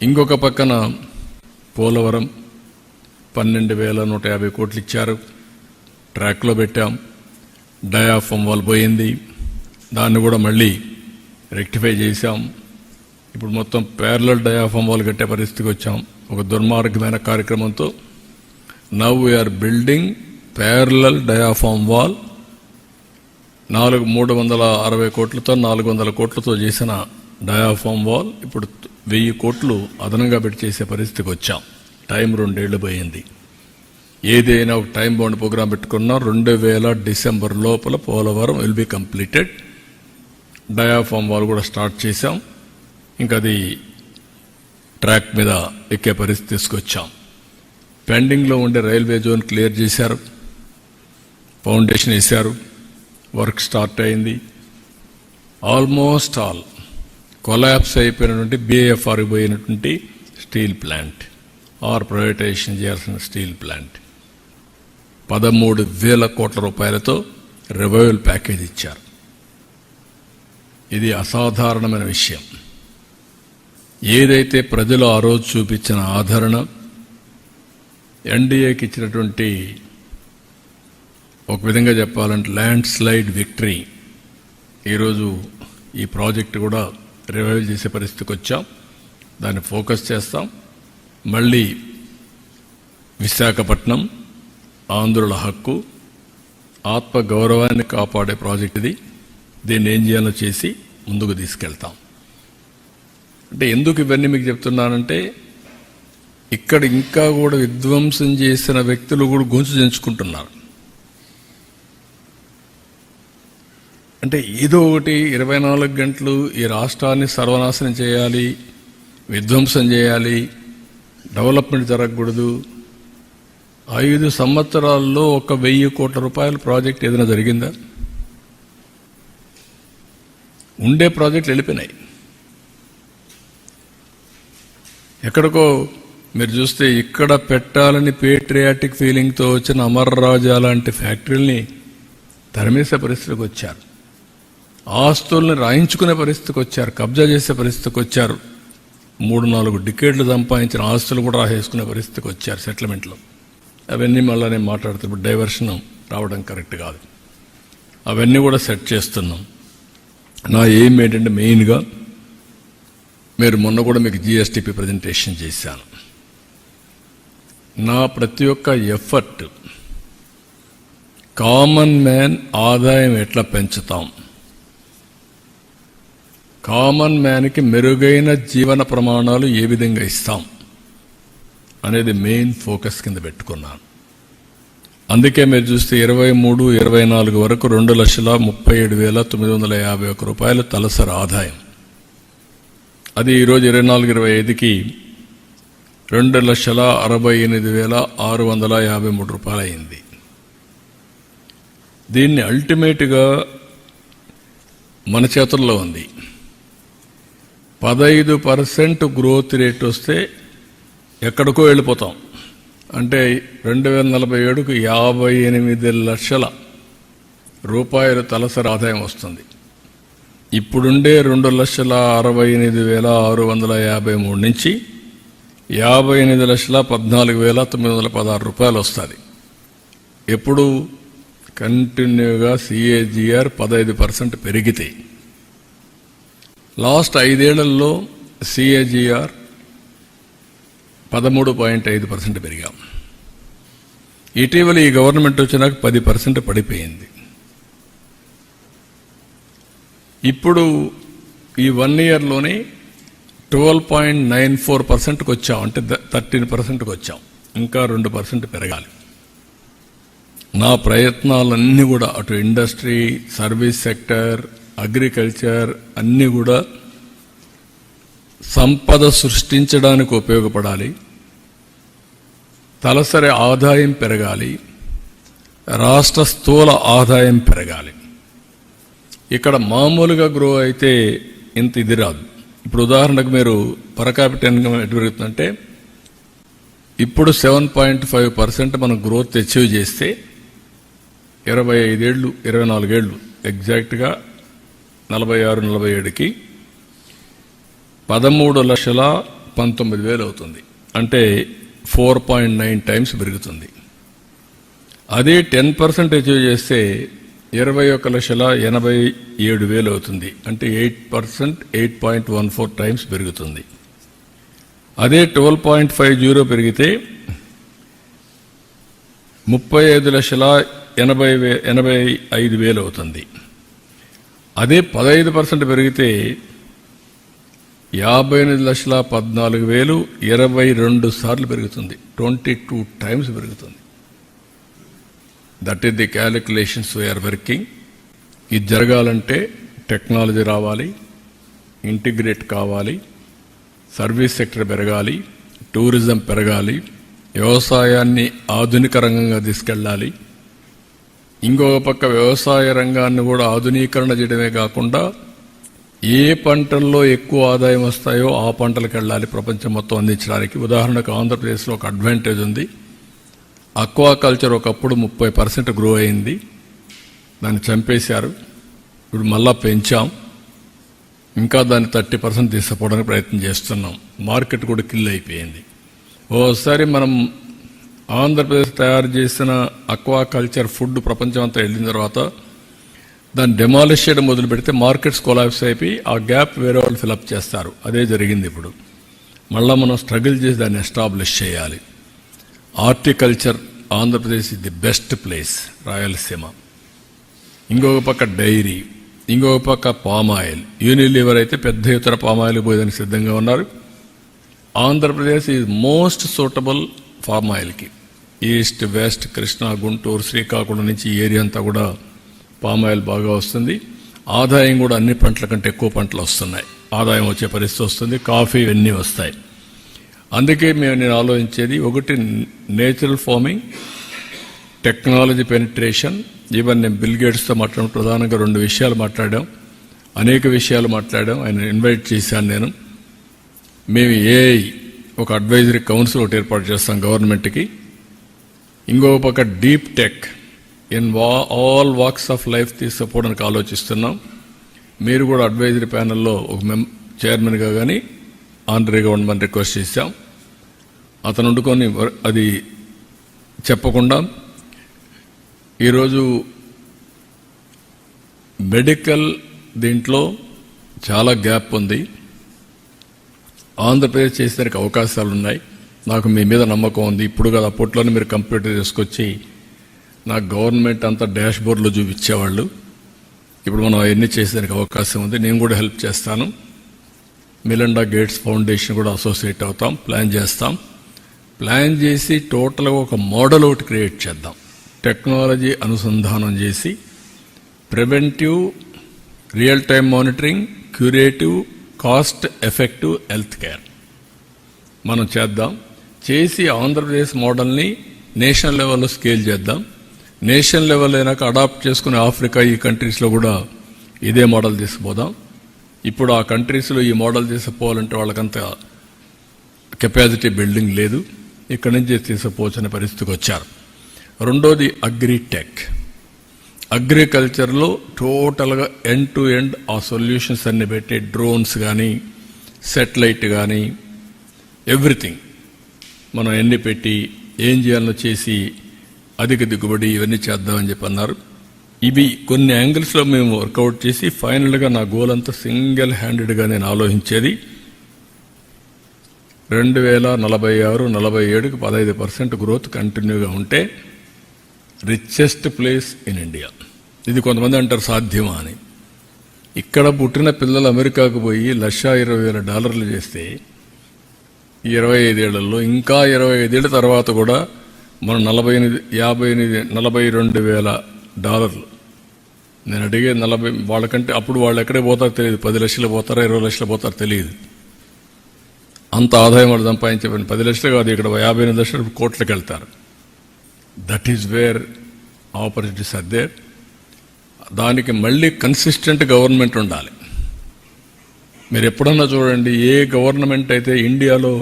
ఇంకొక పక్కన పోలవరం 12,150 కోట్లు ఇచ్చారు, ట్రాక్లో పెట్టాం. డయాఫామ్ వాల్ పోయింది, దాన్ని కూడా మళ్ళీ రెక్టిఫై చేశాం. ఇప్పుడు మొత్తం ప్యారలల్ డయాఫామ్ వాల్ కట్టే పరిస్థితికి వచ్చాం ఒక దుర్మార్గమైన కార్యక్రమంతో. Now we are building parallel diaphragm wall 360 కోట్లతో 400 కోట్లతో చేసిన డయాఫామ్ వాల్ ఇప్పుడు 1000 కోట్లు అదనంగా పెట్టి చేసే పరిస్థితికి వచ్చాం. టైం 2 ఏళ్లు పోయింది. ఏదైనా ఒక టైం బౌండ్ ప్రోగ్రాం పెట్టుకున్నా 2000 డిసెంబర్ లోపల Polavaram will be completed. Diaphragm wall కూడా స్టార్ట్ చేశాం. ఇంకా అది ట్రాక్ మీద ఎక్కే పరిస్థితి తీసుకొచ్చాం. పెండింగ్లో ఉండే రైల్వే జోన్ క్లియర్ చేశారు, ఫౌండేషన్ వేశారు, వర్క్ స్టార్ట్ అయింది. ఆల్మోస్ట్ ఆల్ కొలాప్స్ అయిపోయినటువంటి BIFR పోయినటువంటి స్టీల్ ప్లాంట్ ఆర్ ప్రైవేటైజేషన్ చేయాల్సిన స్టీల్ ప్లాంట్ 13,000 కోట్ల రూపాయలతో రివైవల్ ప్యాకేజ్ ఇచ్చారు. ఇది అసాధారణమైన విషయం. ఏదైతే ప్రజలు ఆ రోజు చూపించిన ఆదరణ, ఎన్డీఏకి ఇచ్చినటువంటి ఒక విధంగా చెప్పాలంటే ల్యాండ్ స్లైడ్ విక్టరీ, ఈరోజు ఈ ప్రాజెక్టు కూడా రివైవ్ చేసే పరిస్థితికి వచ్చాం. దాన్ని ఫోకస్ చేస్తాం. మళ్ళీ విశాఖపట్నం ఆంధ్రుల హక్కు, ఆత్మ గౌరవాన్ని కాపాడే ప్రాజెక్ట్ ఇది. దీన్ని ఏం చేయాలో చేసి ముందుకు తీసుకెళ్తాం. అంటే ఎందుకు ఇవన్నీ మీకు చెప్తున్నానంటే, ఇక్కడ ఇంకా కూడా విధ్వంసం చేసిన వ్యక్తులు కూడా గొంతు చెంచుకుంటున్నారు. అంటే ఏదో ఒకటి 24 గంటలు ఈ రాష్ట్రాన్ని సర్వనాశనం చేయాలి, విధ్వంసం చేయాలి, డెవలప్మెంట్ జరగకూడదు. 5 సంవత్సరాల్లో 1,000 కోట్ల రూపాయల ప్రాజెక్ట్ ఏదైనా జరిగిందా? ఉండే ప్రాజెక్టులు వెళ్ళిపోయినాయి. ఎక్కడికో మీరు చూస్తే ఇక్కడ పెట్టాలని పేట్రియాటిక్ ఫీలింగ్తో వచ్చిన అమర్ రాజా లాంటి ఫ్యాక్టరీల్ని తరిమేసే పరిస్థితికి వచ్చారు. ఆస్తుల్ని రాయించుకునే పరిస్థితికి వచ్చారు, కబ్జా చేసే పరిస్థితికి వచ్చారు. 3-4 డికేడ్లు సంపాదించిన ఆస్తులు కూడా రాసేసుకునే పరిస్థితికి వచ్చారు సెటిల్మెంట్లో. అవన్నీ మళ్ళీ నేను మాట్లాడుతూ ఇప్పుడు డైవర్షన్ రావడం కరెక్ట్ కాదు. అవన్నీ కూడా సెట్ చేస్తున్నాం. నా ఎయిమ్ ఏంటంటే మెయిన్గా మీరు మొన్న కూడా మీకు GSTP ప్రజెంటేషన్ చేశాను. నా ప్రతి ఒక్క ఎఫర్ట్ కామన్ మ్యాన్ ఆదాయం ఎట్లా పెంచుతాం, కామన్ మ్యాన్కి మెరుగైన జీవన ప్రమాణాలు ఏ విధంగా ఇస్తాం అనేది మెయిన్ ఫోకస్ కింద పెట్టుకున్నాను. అందుకే మీరు చూస్తే 23-24 వరకు 2,37,951 రూపాయలు తలసరి ఆదాయం. అది ఈరోజు 24-25కి 2,68,653 రూపాయలు అయింది. దీన్ని అల్టిమేట్గా మన చేతుల్లో ఉంది. 15% గ్రోత్ రేట్ వస్తే ఎక్కడికో వెళ్ళిపోతాం. అంటే 2047కు 58 లక్షల రూపాయలు తలసరి ఆదాయం వస్తుంది. ఇప్పుడుండే 2,68,653 నుంచి 58,14,916 రూపాయలు వస్తుంది. ఎప్పుడు కంటిన్యూగా CAGR 15% పెరిగితే, లాస్ట్ 5 ఏళ్లలో CAGR 13.5% పెరిగాం. ఇటీవల ఈ గవర్నమెంట్ వచ్చినాక 10% పడిపోయింది. ఇప్పుడు ఈ 1 ఇయర్లోనే 12.94%కి వచ్చాం. అంటే 13%కి వచ్చాం. ఇంకా 2% పెరగాలి. నా ప్రయత్నాలన్నీ కూడా అటు ఇండస్ట్రీ, సర్వీస్ సెక్టర్, అగ్రికల్చర్ అన్నీ కూడా సంపద సృష్టించడానికి ఉపయోగపడాలి. తలసరి ఆదాయం పెరగాలి, రాష్ట్ర స్థూల ఆదాయం పెరగాలి. ఇక్కడ మామూలుగా గ్రో అయితే ఇంత ఇది రాదు. ఇప్పుడు ఉదాహరణకు మీరు పర్ క్యాపిటల్ ఇన్కమ్ ఎటు పెరుగుతుందంటే, ఇప్పుడు 7.5% మనం గ్రోత్ అచీవ్ చేస్తే 25 ఏళ్ళు 24 ఏళ్ళు ఎగ్జాక్ట్గా 46-47కి 19,000 అవుతుంది. అంటే 4.9 టైమ్స్ పెరుగుతుంది. అదే 10% అచీవ్ చేస్తే 21,87,000 అవుతుంది. అంటే 8% 8.14 టైమ్స్ పెరుగుతుంది. అదే 12.50 పెరిగితే 35,85,000 అవుతుంది. అదే 15% పెరిగితే 58,14,000 22 సార్లు పెరుగుతుంది. 22 టైమ్స్ పెరుగుతుంది. That is the calculations we are working. ఇది జరగాలంటే టెక్నాలజీ రావాలి, ఇంటిగ్రేట్ కావాలి, సర్వీస్ సెక్టర్ పెరగాలి, టూరిజం పెరగాలి, వ్యవసాయాన్ని ఆధునిక రంగంగా తీసుకెళ్ళాలి. ఇంకొక పక్క వ్యవసాయ రంగాన్ని కూడా ఆధునీకరణ చేయడమే కాకుండా ఏ పంటల్లో ఎక్కువ ఆదాయం వస్తాయో ఆ పంటలకు వెళ్ళాలి ప్రపంచం మొత్తం అందించడానికి. ఉదాహరణకు ఆంధ్రప్రదేశ్లో ఒక అడ్వాంటేజ్ ఉంది. అక్వాకల్చర్ ఒకప్పుడు 30% గ్రో అయింది, దాన్ని చంపేశారు. ఇప్పుడు మళ్ళా పెంచాం, ఇంకా దాన్ని 30% తీసుకుపోవడానికి ప్రయత్నం చేస్తున్నాం. మార్కెట్ కూడా కిల్ అయిపోయింది. ఓసారి మనం ఆంధ్రప్రదేశ్ తయారు చేసిన అక్వాకల్చర్ ఫుడ్ ప్రపంచం అంతా వెళ్ళిన తర్వాత దాన్ని డెమాలిష్ చేయడం మొదలు పెడితే మార్కెట్స్ కొలాప్స్ అయిపోయి ఆ గ్యాప్ వేరే వాళ్ళు ఫిలప్ చేస్తారు. అదే జరిగింది. ఇప్పుడు మళ్ళా మనం స్ట్రగుల్ చేసి దాన్ని ఎస్టాబ్లిష్ చేయాలి. Horticulture Andhra Pradesh is the best place, Rayalaseema. ఇంకొక పక్క డైరీ, ఇంకొక పక్క పామ్ ఆయిల్. యూనిలివర్ అయితే పెద్ద ఎత్తున పామ్ ఆయిల్ పోయేదానికి సిద్ధంగా ఉన్నారు. Andhra Pradesh is most suitable palm ఆయిల్కి. ఈస్ట్, వెస్ట్, కృష్ణా, గుంటూరు, శ్రీకాకుళం నుంచి ఈ ఏరియా అంతా కూడా పామ్ ఆయిల్ బాగా వస్తుంది. ఆదాయం కూడా అన్ని పంటల కంటే ఎక్కువ పంటలు వస్తున్నాయి. ఆదాయం వచ్చే పరిస్థితి వస్తుంది. కాఫీ ఇవన్నీ వస్తాయి. అందుకే నేను ఆలోచించేది ఒకటి natural farming, technology penetration. Even నేను బిల్ గేట్స్తో మాట్లాడడం ప్రధానంగా 2 విషయాలు మాట్లాడాం, అనేక విషయాలు మాట్లాడాం. ఆయన ఇన్వైట్ చేశాను నేను. మేము ఏఐ ఒక అడ్వైజరీ కౌన్సిల్ ఒకటి ఏర్పాటు చేస్తాం గవర్నమెంట్కి. ఇంకొక పక్క deep tech in all walks of life తీసుకుపోవడానికి ఆలోచిస్తున్నాం. మీరు కూడా అడ్వైజరీ ప్యానెల్లో ఒక చైర్మన్గా కానీ ఆనరీగా ఉండమని రిక్వెస్ట్ చేశాం. అతను వండుకొని అది చెప్పకుండా ఈరోజు మెడికల్ దీంట్లో చాలా గ్యాప్ ఉంది. ఆంధ్రప్రదేశ్ చేసేదానికి అవకాశాలు ఉన్నాయి. నాకు మీ మీద నమ్మకం ఉంది. ఇప్పుడు కదా అప్పట్లోనే మీరు కంప్యూటర్ తీసుకొచ్చి నాకు గవర్నమెంట్ అంతా డాష్ బోర్డ్లో చూపించేవాళ్ళు. ఇప్పుడు మనం అవన్నీ చేసేదానికి అవకాశం ఉంది. నేను కూడా హెల్ప్ చేస్తాను. మిలిండా గేట్స్ ఫౌండేషన్ కూడా అసోసియేట్ అవుతాం, ప్లాన్ చేస్తాం. ప్లాన్ చేసి టోటల్గా ఒక మోడల్ ఒకటి క్రియేట్ చేద్దాం. టెక్నాలజీ అనుసంధానం చేసి preventive, real time monitoring, curative, cost effective health care మనం చేద్దాం. చేసి ఆంధ్రప్రదేశ్ మోడల్ని నేషనల్ లెవెల్లో స్కేల్ చేద్దాం. నేషనల్ లెవెల్ అయినాక అడాప్ట్ చేసుకుని ఆఫ్రికా ఈ కంట్రీస్లో కూడా ఇదే మోడల్ తీసుకుపోదాం. ఇప్పుడు ఆ కంట్రీస్లో ఈ మోడల్ తీసుకుపోవాలంటే వాళ్ళకంత కెపాసిటీ బిల్డింగ్ లేదు. ఇక్కడి నుంచి తీసుకుపోవచ్చనే పరిస్థితికి వచ్చారు. రెండోది అగ్రిటెక్. అగ్రికల్చర్లో టోటల్గా ఎండ్ టు ఎండ్ ఆ సొల్యూషన్స్ అన్ని పెట్టి డ్రోన్స్ కానీ, సెటిలైట్ కానీ, ఎవ్రీథింగ్ మనం ఎన్ని పెట్టి ఏం చేయాలో చేసి అధిక దిగుబడి ఇవన్నీ చేద్దామని చెప్పి అన్నారు. ఇవి కొన్ని యాంగిల్స్లో మేము వర్కౌట్ చేసి ఫైనల్గా నా గోల్ అంతా సింగిల్ హ్యాండెడ్గా నేను ఆలోచించేది 2046-47కి 15% గ్రోత్ కంటిన్యూగా ఉంటే రిచెస్ట్ ప్లేస్ ఇన్ ఇండియా. ఇది కొంతమంది అంటారు సాధ్యమా అని. ఇక్కడ పుట్టిన పిల్లలు అమెరికాకు పోయి $120,000 చేస్తే 25 ఏళ్లలో ఇంకా 25 ఏళ్ల తర్వాత కూడా మనం $42,000 నేను అడిగే 40 వాళ్ళకంటే అప్పుడు వాళ్ళు ఎక్కడే పోతారో తెలియదు. 10 లక్షలు పోతారా 20 లక్షలు పోతారో తెలియదు. అంత ఆదాయం వాళ్ళు సంపాదించబడి 10 లక్షలు కాదు, ఇక్కడ 58 లక్షల కోట్లకు వెళ్తారు. That is where opportunities are there. దానికి మళ్ళీ కన్సిస్టెంట్ గవర్నమెంట్ ఉండాలి. మీరు ఎప్పుడన్నా చూడండి, ఏ గవర్నమెంట్ అయితే ఇండియాలో,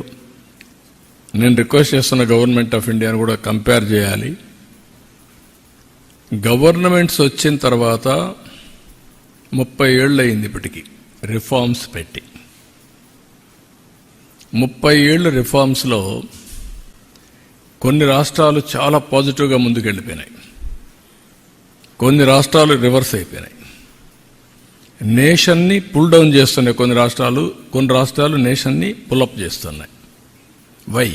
నేను రిక్వెస్ట్ చేస్తున్న గవర్నమెంట్ ఆఫ్ ఇండియాను కూడా కంపేర్ చేయాలి. గవర్నమెంట్స్ వచ్చిన తర్వాత 30 ఏళ్ళు అయింది ఇప్పటికీ రిఫార్మ్స్ పెట్టి. 30 ఏళ్ళు రిఫార్మ్స్లో కొన్ని రాష్ట్రాలు చాలా పాజిటివ్గా ముందుకెళ్ళిపోయినాయి, కొన్ని రాష్ట్రాలు రివర్స్ అయిపోయినాయి. నేషన్ని పుల్ డౌన్ చేస్తున్నాయి కొన్ని రాష్ట్రాలు నేషన్ని పుల్అప్ చేస్తున్నాయి. వై?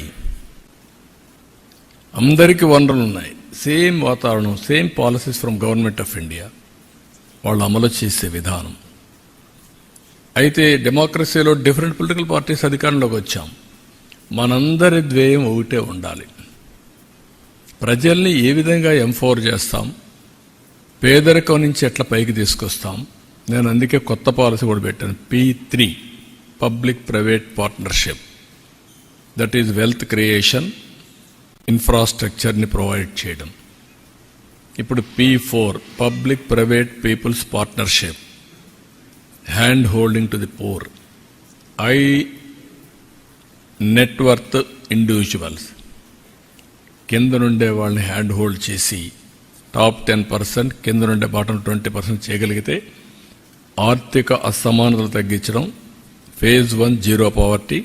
అందరికీ వనరులు ఉన్నాయి, సేమ్ వాతావరణం, same policies from government of India, వాళ్ళు అమలు చేసే విధానం. అయితే డెమోక్రసీలో డిఫరెంట్ పొలిటికల్ పార్టీస్ అధికారంలోకి వచ్చాం. మనందరి ధ్యేయం ఒకటే ఉండాలి. ప్రజల్ని ఏ విధంగా ఎంపవర్ చేస్తాం, పేదరికం నుంచి ఎట్లా పైకి తీసుకొస్తాం. నేను అందుకే కొత్త పాలసీ కూడా పెట్టాను, P3, public private partnership. That is wealth creation, ఇన్ఫ్రాస్ట్రక్చర్ని ప్రొవైడ్ చేయడం. ఇప్పుడు P4, public private peoples partnership, hand holding to the poor, high net worth individuals. కింద నుండే వాళ్ళని హ్యాండ్ హోల్డ్ చేసి టాప్ 10%, కింద నుండే బాటం 20% చేయగలిగితే ఆర్థిక అసమానతలు తగ్గించడం. ఫేజ్ 1 జీరో పవర్టీ,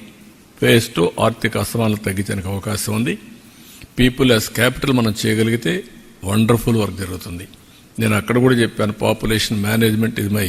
ఫేజ్ 2 ఆర్థిక అసమానతలు తగ్గించడానికి అవకాశం ఉంది. పీపుల్ యాజ్ క్యాపిటల్ మనం చేయగలిగితే వండర్ఫుల్ వర్క్ జరుగుతుంది. నేను అక్కడ కూడా చెప్పాను, పాపులేషన్ మేనేజ్మెంట్ ఇది మై